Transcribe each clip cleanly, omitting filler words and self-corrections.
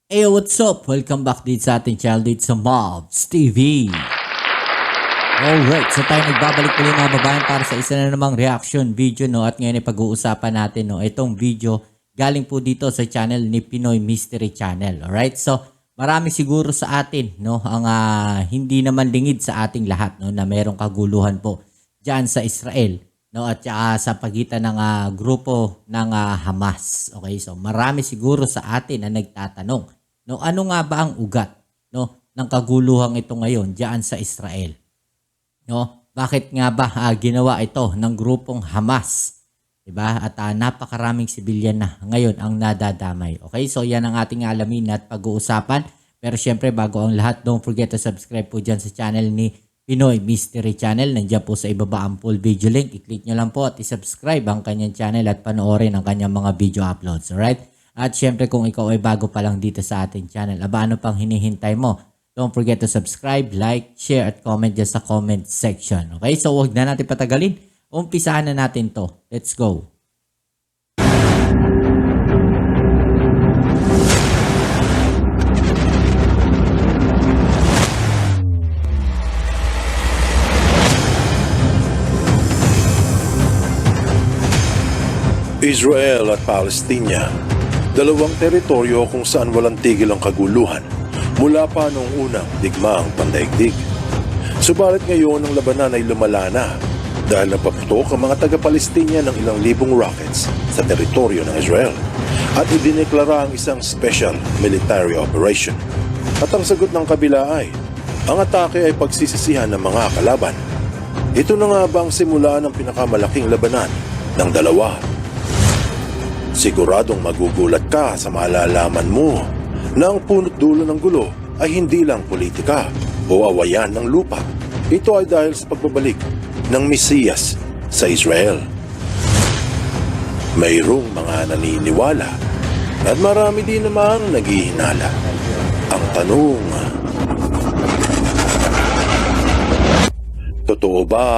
Hey, what's up? Welcome back dito sa ating channel dito sa Mobs TV. Alright, so tayo nagbabalik muli mga babayan para sa isa na namang reaction video, no? At ngayon ay pag-uusapan natin, no? Itong video galing po dito sa channel ni Pinoy Mystery Channel. Alright, so marami siguro sa atin, no? Ang hindi naman lingid sa ating lahat, no? Na merong kaguluhan po dyan sa Israel, no? At sa pagitan ng grupo ng Hamas. Okay, so marami siguro sa atin na nagtatanong, no, ano nga ba ang ugat, no, ng kaguluhang ito ngayon diyan sa Israel? No, bakit nga ba ginawa ito ng grupong Hamas? 'Di ba? At napakaraming sibilyan na ngayon ang nadadamay. Okay? So 'yan ang ating alamin at pag-uusapan. Pero syempre bago ang lahat, don't forget to subscribe po diyan sa channel ni Pinoy Mystery Channel. Nandiyan po sa ibaba ang full video link. I-click nyo lang po at i-subscribe ang kanyang channel at panoorin ang kanyang mga video uploads. Alright? At syempre kung ikaw ay bago pa lang dito sa ating channel, ano pang hinihintay mo? Don't forget to subscribe, like, share at comment dyan sa comment section. Okay? So huwag na natin patagalin. Umpisahan na natin to. Let's go. Israel at Palestina, dalawang teritoryo kung saan walang tigil ang kaguluhan mula pa noong unang digmaang pandaigdig. Subalit ngayon ang labanan ay lumala na dahil napaputok ang mga taga-Palestina ng ilang libong rockets sa teritoryo ng Israel at idineklara ang isang special military operation. At ang sagot ng kabila ay, ang atake ay pagsisisihan ng mga kalaban. Ito na nga ba ang simula ng pinakamalaking labanan ng dalawa? Siguradong magugulat ka sa malalaman mo na ang punot dulo ng gulo ay hindi lang politika o awayan ng lupa. Ito ay dahil sa pagbabalik ng Mesiyas sa Israel. Mayroong mga naniniwala at marami din namang naghihinala. Ang tanong, totoo ba?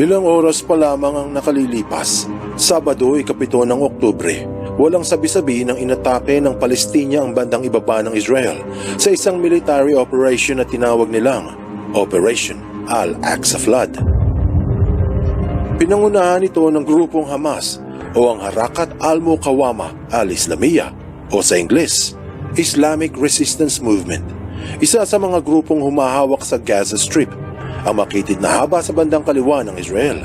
Ilang oras pa lamang ang nakalilipas. Sabado, ikapito ng Oktubre. Walang sabi-sabi nang inatake ng Palestina ang bandang ibaba ng Israel sa isang military operation na tinawag nilang Operation Al-Aqsa Flood. Pinangunahan ito ng grupong Hamas o ang Harakat al-Muqawama al-Islamiyya o sa Ingles, Islamic Resistance Movement. Isa sa mga grupong humahawak sa Gaza Strip, ang makitid na haba sa bandang kaliwa ng Israel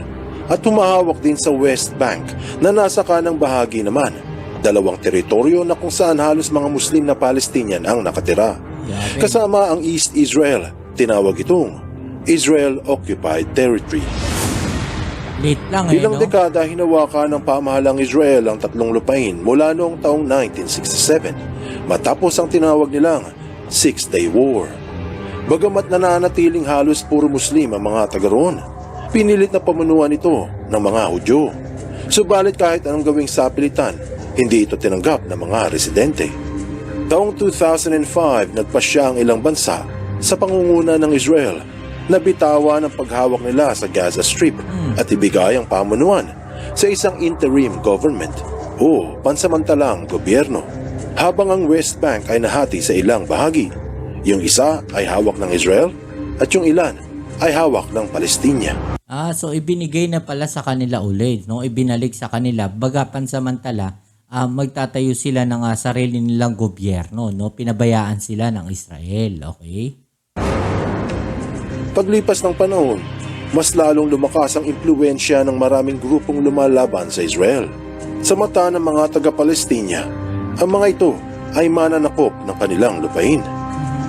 at humahawak din sa West Bank na nasa kanang bahagi naman, dalawang teritoryo na kung saan halos mga Muslim na Palestinian ang nakatira. Kasama ang East Israel, tinawag itong Israel Occupied Territory. Ilang dekada hinawakan ng pamahalang Israel ang tatlong lupain mula noong taong 1967 matapos ang tinawag nilang Six-Day War. Bagamat nananatiling halos puro Muslim ang mga taga roon, pinilit na pamunuan ito ng mga Hudyo. Subalit kahit anong gawing sapilitan, hindi ito tinanggap ng mga residente. Taong 2005, nagpasya ang ilang bansa sa pangunguna ng Israel na bitawan ang paghawak nila sa Gaza Strip at ibigay ang pamunuan sa isang interim government o pansamantalang gobyerno, habang ang West Bank ay nahati sa ilang bahagi. Yung isa ay hawak ng Israel at yung ilan ay hawak ng Palestina. So ibinigay na pala sa kanila ulit, no? Ibinalik sa kanila. Baga pansamantala, magtatayo sila ng sarili nilang gobyerno, no? Pinabayaan sila ng Israel, okay? Paglipas ng panahon, mas lalong lumakas ang impluwensya ng maraming grupong lumalaban sa Israel. Sa mata ng mga taga-Palestina, ang mga ito ay mananakop ng kanilang lupain.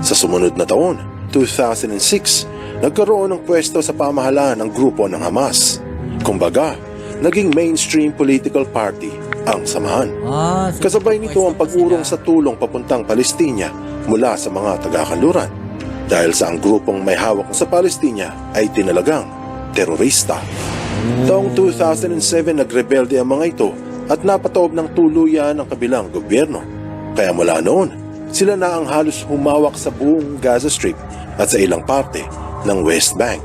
Sa sumunod na taon, 2006, nagkaroon ng pwesto sa pamahalaan ng grupo ng Hamas. Kumbaga, naging mainstream political party ang samahan. Kasabay nito ang pag-urong sa tulong papuntang Palestina mula sa mga taga-kanluran. Dahil sa ang grupong may hawak sa Palestina ay tinalagang terorista. Taong 2007 nagrebelde ang mga ito at napataob ng tuluyan ng kabilang gobyerno. Kaya mula noon, sila na ang halos humawak sa buong Gaza Strip at sa ilang parte ng West Bank.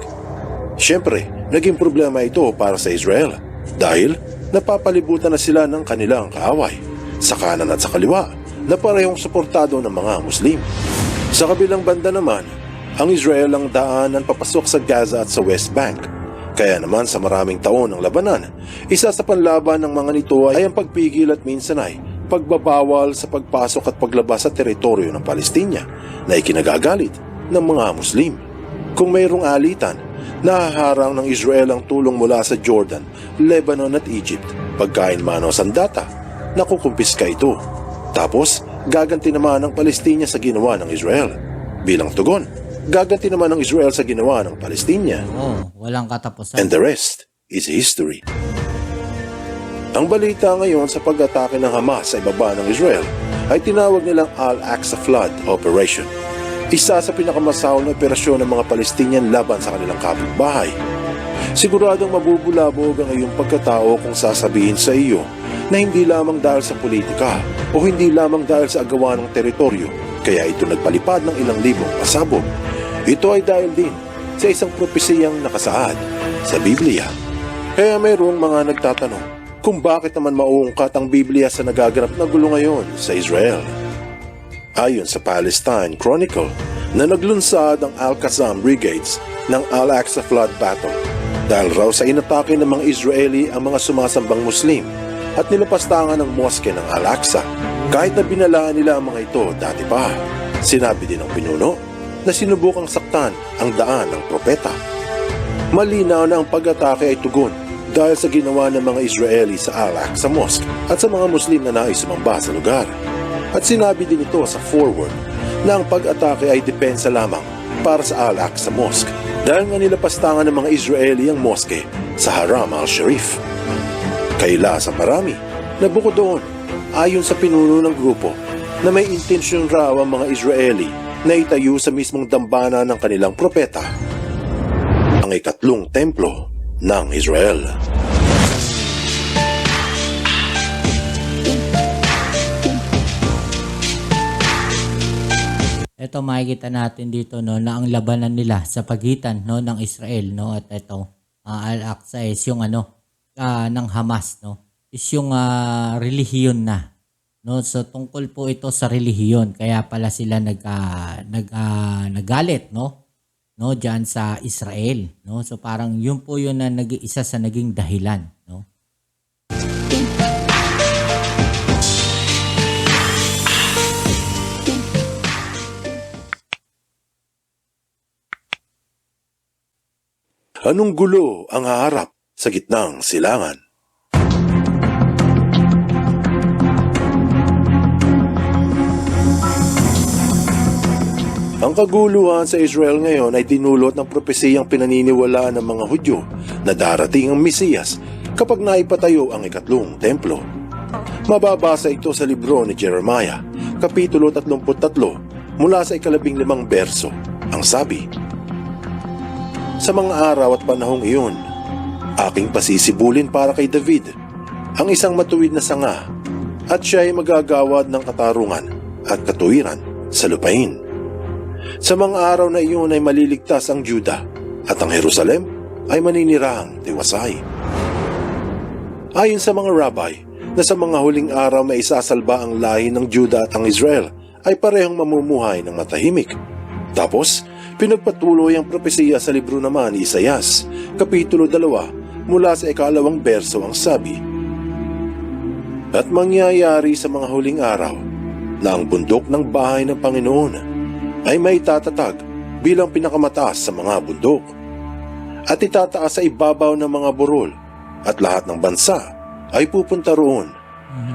Siyempre, naging problema ito para sa Israel dahil napapalibutan na sila ng kanilang kaaway sa kanan at sa kaliwa na parehong suportado ng mga Muslim. Sa kabilang banda naman, ang Israel ang daanan papasok sa Gaza at sa West Bank. Kaya naman sa maraming taon ng labanan, isa sa panlaban ng mga nito ay ang pagpigil at minsan ay pagbabawal sa pagpasok at paglabas sa teritoryo ng Palestina na ikinagagalit ng mga Muslim. Kung mayroong alitan, nahaharang ng Israel ang tulong mula sa Jordan, Lebanon at Egypt. Pagkain man o sandata, nakukumpiska ito. Tapos, gaganti naman ng Palestina sa ginawa ng Israel. Bilang tugon, gaganti naman ng Israel sa ginawa ng Palestina. Walang katapusan. And the rest is history. Ang balita ngayon sa pag-atake ng Hamas sa ibaba ng Israel ay tinawag nilang Al-Aqsa Flood Operation. Isa sa pinakamasahol na operasyon ng mga Palestinian laban sa kanilang kapitbahay. Siguradong mabubulabog ang iyong pagkatao kung sasabihin sa iyo na hindi lamang dahil sa politika o hindi lamang dahil sa agawan ng teritoryo kaya ito nagpalipad ng ilang libong pasabog. Ito ay dahil din sa isang propesiyang nakasaad sa Biblia. Kaya mayroong mga nagtatanong kung bakit naman mauungkat ang Biblia sa nagaganap na gulo ngayon sa Israel. Ayon sa Palestine Chronicle na naglunsad ang Al-Qassam Brigades ng Al-Aqsa Flood Battle dahil raw sa inatake ng mga Israeli ang mga sumasambang Muslim at nilapastangan ng moske ng Al-Aqsa kahit na binalaan nila ang mga ito dati pa. Sinabi din ng pinuno na sinubukang saktan ang daan ng propeta. Malinaw na ang pag-atake ay tugon dahil sa ginawa ng mga Israeli sa Al-Aqsa Mosque at sa mga Muslim na nais sumamba sa lugar. At sinabi din ito sa forward na ang pag-atake ay depensa lamang para sa Al-Aqsa Mosque dahil nga nilapastangan ng mga Israeli ang moske sa Haram al-Sharif. Kaila sa marami na bukod doon, ayon sa pinuno ng grupo na may intensyon raw ang mga Israeli na itayo sa mismong dambana ng kanilang propeta ang ikatlong templo ng Israel. Ito makikita natin dito no na ang labanan nila sa pagitan no ng Israel no at ito Al-Aqsa is yung ng Hamas no is yung relihiyon na no, so tungkol po ito sa relihiyon kaya pala sila nagalit no diyan sa Israel no, so parang yun po yun na isa sa naging dahilan no. Anong gulo ang haharap sa gitnang silangan? Ang kaguluhan sa Israel ngayon ay dinulot ng propesiyang pinaniniwalaan ng mga Hudyo na darating ang Mesiyas kapag naipatayo ang ikatlong templo. Mababasa ito sa libro ni Jeremiah, Kapitulo 33, mula sa 15 berso. Ang sabi, "Sa mga araw at panahong iyon, aking pasisibulin para kay David, ang isang matuwid na sanga, at siya ay magagawad ng katarungan at katuwiran sa lupain. Sa mga araw na iyon ay maliligtas ang Juda at ang Jerusalem ay maninirahang tiwasay." Ayon sa mga rabbi, na sa mga huling araw may isasalba ang lahi ng Juda at ang Israel ay parehong mamumuhay ng matahimik. Tapos, pinagpatuloy ang propesiya sa libro naman ni Isaias, Kapitulo 2, mula sa 2 berso ang sabi, "At mangyayari sa mga huling araw na ang bundok ng bahay ng Panginoon ay may tatatag bilang pinakamataas sa mga bundok at itataas sa ibabaw ng mga burol at lahat ng bansa ay pupunta roon.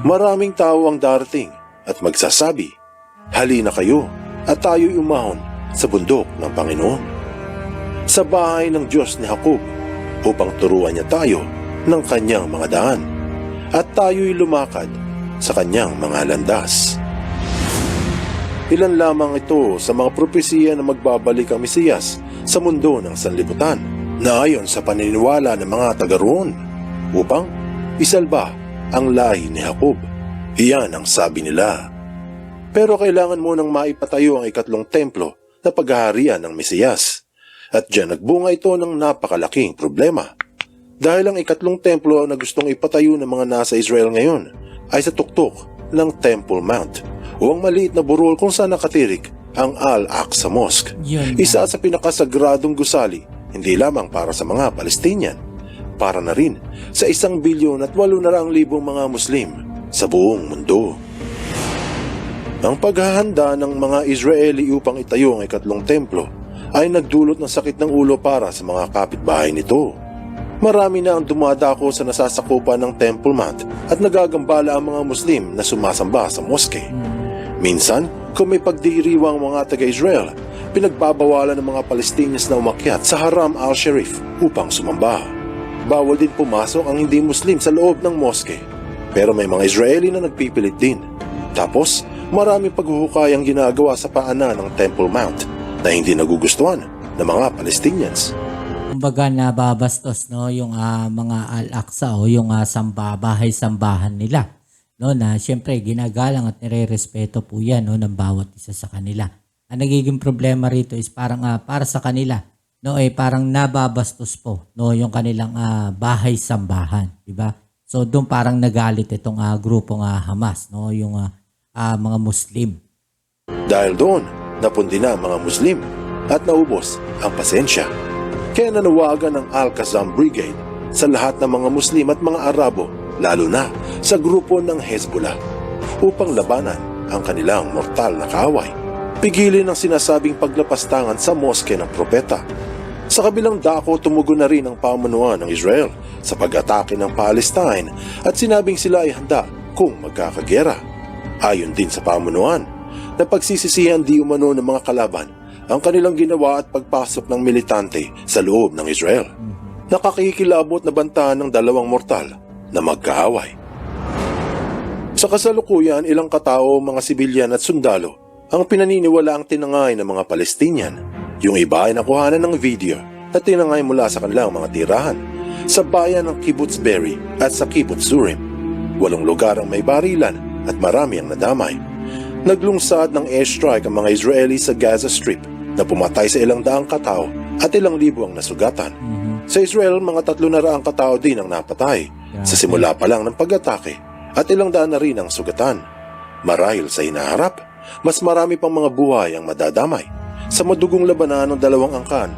Maraming tao ang darating at magsasabi, 'Halina kayo at tayo'y umahon sa bundok ng Panginoon, sa bahay ng Diyos ni Jacob, upang turuan niya tayo ng kanyang mga daan at tayo'y lumakad sa kanyang mga landas." Ilan lamang ito sa mga propesiya na magbabalik ang Mesiyas sa mundo ng sanlibutan na ayon sa paniniwala ng mga taga roon upang isalba ang lahi ni Jacob. Iyan ang sabi nila. Pero kailangan mo nang maipatayo ang ikatlong templo na paghaharian ng Mesiyas. At diyan nagbunga ito ng napakalaking problema. Dahil ang ikatlong templo na gustong ipatayo ng mga nasa Israel ngayon ay sa tuktok ng Temple Mount o ang maliit na burol kung saan nakatirik ang Al-Aqsa Mosque. Isa sa pinakasagradong gusali, hindi lamang para sa mga Palestinian, para na rin sa 1,800,000,000 mga Muslim sa buong mundo. Ang paghahanda ng mga Israeli upang itayo ang ikatlong templo ay nagdulot ng sakit ng ulo para sa mga kapitbahay nito. Marami na ang dumadako sa nasasakupan ng Temple Mount at nagagambala ang mga Muslim na sumasamba sa moske. Minsan, kung may pagdiriwang mga taga-Israel, pinagbabawalan ng mga Palestinians na umakyat sa Haram al-Sharif upang sumamba. Bawal din pumasok ang hindi Muslim sa loob ng moske. Pero may mga Israeli na nagpipilit din. Tapos, marami paghuhukay ang ginagawa sa paanan ng Temple Mount na hindi nagugustuhan ng mga Palestinians. Kumbaga nababastos no yung mga Al-Aqsa o yung bahay-sambahan nila, no, na siyempre ginagalang at nirerespeto po yan, no, ng bawat isa sa kanila. Ang nagiging problema rito is parang para sa kanila, no, parang nababastos po, no, yung kanilang bahay-sambahan, di ba? So doon parang nagalit itong grupong Hamas, no, yung mga Muslim. Dahil doon, napundi na ang mga Muslim at naubos ang pasensya. Kaya nanawagan ng Al-Qassam Brigade sa lahat ng mga Muslim at mga Arabo, lalo na sa grupo ng Hezbollah, upang labanan ang kanilang mortal na kaaway. Pigilin ang sinasabing paglapastangan sa moske ng propeta. Sa kabilang dako, tumugon na rin ang pamunuan ng Israel sa pag-atake ng Palestine at sinabing sila ay handa kung magkakagera. Ayon din sa pamunuan, na pagsisisihan di umano ng mga kalaban ang kanilang ginawa at pagpasok ng militante sa loob ng Israel. Nakakikilabot na bantahan ng dalawang mortal na magkaaway. Sa kasalukuyan, ilang katao, mga sibilyan at sundalo ang pinaniniwala ang tinangay ng mga Palestinian. Yung iba ay nakuhanan ng video na tinangay mula sa kanilang mga tirahan sa bayan ng Kibbutz Be'eri at sa Kibbutz Zurim. 8 lugar ang may barilan at marami ang nadamay. Naglungsad ng airstrike ang mga Israeli sa Gaza Strip na pumatay sa ilang daang katao at ilang libo ang nasugatan. Sa Israel, mga 300 katao din ang napatay sa simula pa lang ng pag-atake at ilang daan na rin ang sugatan. Marahil sa hinaharap, mas marami pang mga buhay ang madadamay sa madugong labanan ng 2 angkan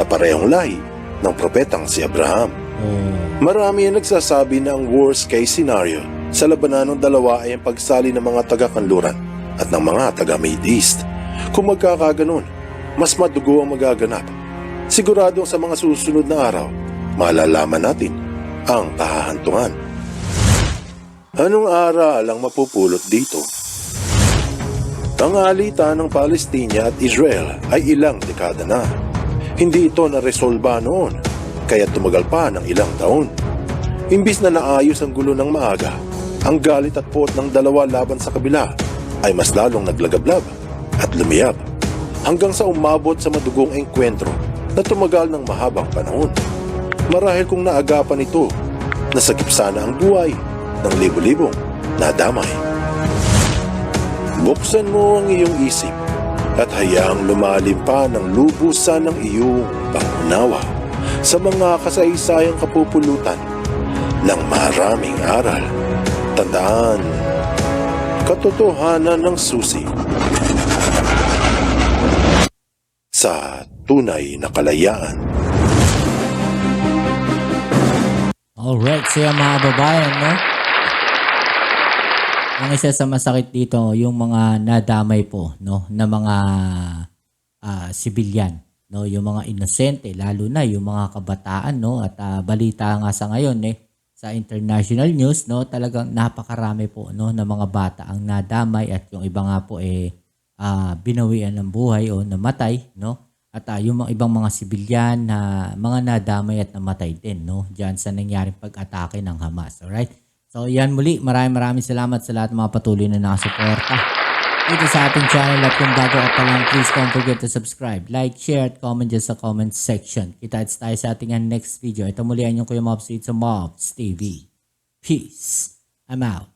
na parehong lahi ng propetang si Abraham. Marami ang nagsasabi na ang worst case scenario sa labanan ng 2 ay ang pagsali ng mga taga-kanluran at ng mga taga-Mid East. Kung magkakaganon, mas madugo ang magaganap. Siguradong sa mga susunod na araw, malalaman natin ang kahahantungan. Anong aral ang mapupulot dito? Ang alitan ng Palestina at Israel ay ilang dekada na. Hindi ito naresolba noon, kaya tumagal pa ng ilang taon. Imbis na naayos ang gulo ng maaga, ang galit at puot ng dalawa laban sa kabila ay mas lalong naglagablab at lumiyab hanggang sa umabot sa madugong engkwentro na tumagal ng mahabang panahon. Marahil kung naagapan ito, nasagip sana ang buhay ng libo-libong nadamay. Buksan mo ang iyong isip at hayaang lumalim pa ng lubusan ng iyong pangunawa sa mga kasaysayang kapupulutan ng maraming aral. Tandaan, katotohanan ng susi sa tunay na kalayaan. Alright, so yung mga babayan, no? Ang isa sa masakit dito, yung mga nadamay po, no? Na mga sibilyan, no? Yung mga inosente, lalo na yung mga kabataan, no? At balita nga sa ngayon, sa international news, no? Talagang napakarami po, no? Na mga bata ang nadamay at yung iba nga po, binawian ng buhay o namatay, no? At yung mga ibang mga sibilyan na mga nadamay at namatay din, no? Diyan sa nangyaring pag-atake ng Hamas. Alright? So yan muli, maraming salamat sa lahat ng mga patuloy na nakasuporta dito sa ating channel. At kung bago ka pa lang, please don't forget to subscribe, like, share, at comment dyan sa comment section. Kita-kits tayo sa ating next video. Ito muli ang inyong Kuya Mobs dito sa Mobs TV. Peace I'm out.